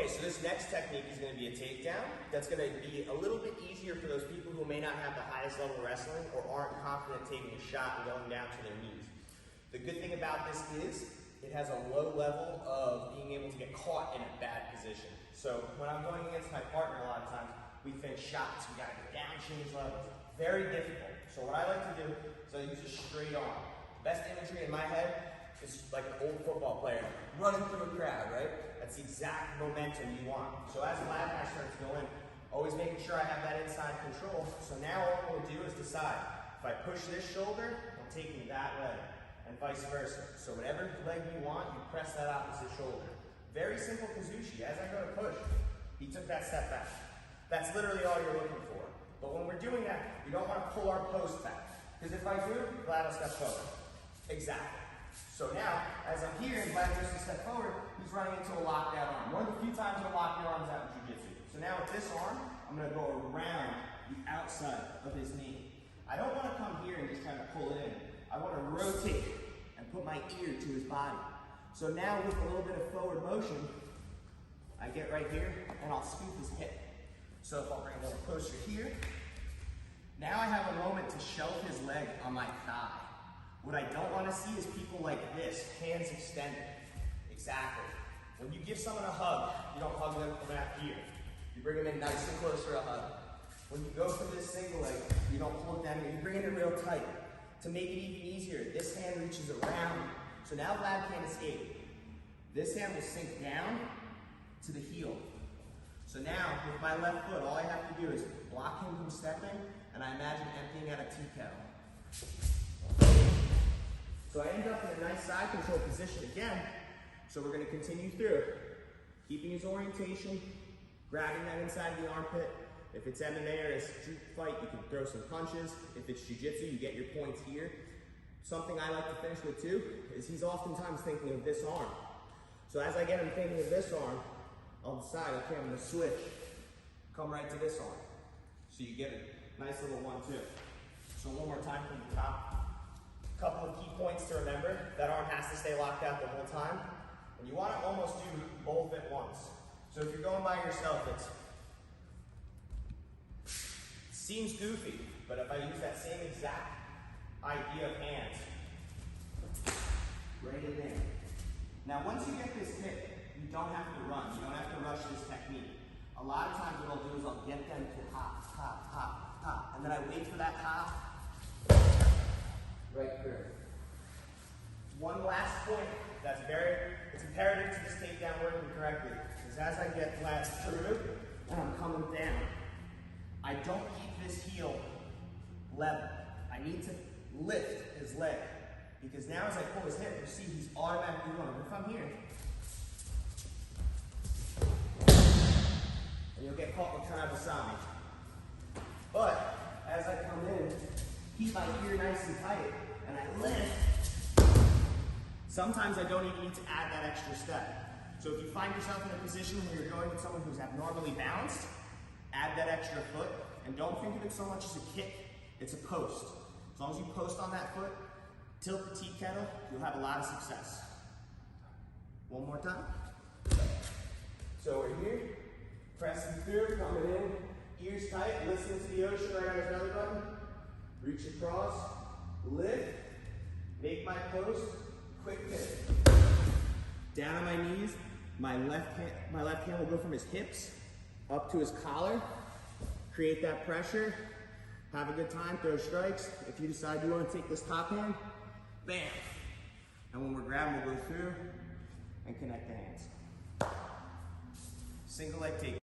Okay, so this next technique is going to be a takedown. That's going to be a little bit easier for those people who may not have the highest level wrestling or aren't confident taking a shot and going down to their knees. The good thing about this is it has a low level of being able to get caught in a bad position. So when I'm going against my partner, a lot of times we finish shots. We got to go down, change levels. Very difficult. So what I like to do is I use a straight arm. Best imagery in my head is like an old football player running through a crowd, right? That's the exact momentum you want. So as Vlad and I start to go in, always making sure I have that inside control. So now all I'm going to do is decide, if I push this shoulder, I'm taking that leg, and vice versa. So whatever leg you want, you press that opposite shoulder. Very simple Kazushi. As I go to push, he took that step back. That's literally all you're looking for. But when we're doing that, we don't want to pull our post back. Because if I do, Vlad will step forward. Exactly. So now, as I'm here and Vlad goes to step forward, he's running into a lockdown arm. One of the few times you'll lock your arms out in jiu-jitsu. So now with this arm, I'm going to go around the outside of his knee. I don't want to come here and just try to pull it in. I want to rotate and put my ear to his body. So now with a little bit of forward motion, I get right here and I'll scoop his hip. So if I'll bring it a little closer here, now I have a moment to shelf his leg on my thigh. What I don't want to see is people like this, hands extended. Exactly. When you give someone a hug, you don't hug them from out here. You bring them in nice and close for a hug. When you go for this single leg, you don't pull it down here, you bring it in real tight. To make it even easier, this hand reaches around. So now Vlad can't escape. This hand will sink down to the heel. So now, with my left foot, all I have to do is block him from stepping, and I imagine emptying out a tea kettle. So I end up in a nice side control position again. So we're going to continue through. Keeping his orientation, grabbing that inside of the armpit. If it's MMA or a street fight, you can throw some punches. If it's jiu-jitsu, you get your points here. Something I like to finish with too is he's oftentimes thinking of this arm. So as I get him thinking of this arm, I'll decide, okay, I'm going to switch. Come right to this arm. So you get a nice little 1-2. So one more time from the top. Couple of key points to remember. That arm has to stay locked out the whole time. And you want to almost do both at once. So if you're going by yourself, it seems goofy, but if I use that same exact idea of hands, right in there. Now once you get this hit, you don't have to run. You don't have to rush this technique. A lot of times what I'll do is I'll get them to hop, hop, hop, hop. And then I wait for that hop right through. One last point that's it's imperative to this takedown working correctly is as I get Vlad through and I'm coming down, I don't keep this heel level. I need to lift his leg because now as I pull his hip, you see he's automatically going. If I'm here, and you'll get caught with trying to beside me. But as I come in, keep my ear nice and tight, and I lift. Sometimes I don't even need to add that extra step. So if you find yourself in a position where you're going with someone who's abnormally balanced, add that extra foot, and don't think of it so much as a kick, it's a post. As long as you post on that foot, tilt the tea kettle, you'll have a lot of success. One more time. So we're here, pressing through, coming in, ears tight, listening to the ocean right on his belly button, reach across, lift, make my post, quick pivot. Down on my knees, my left hand will go from his hips up to his collar, create that pressure, have a good time, throw strikes. If you decide you want to take this top hand, bam. And when we're grabbing, we'll go through and connect the hands. Single leg take.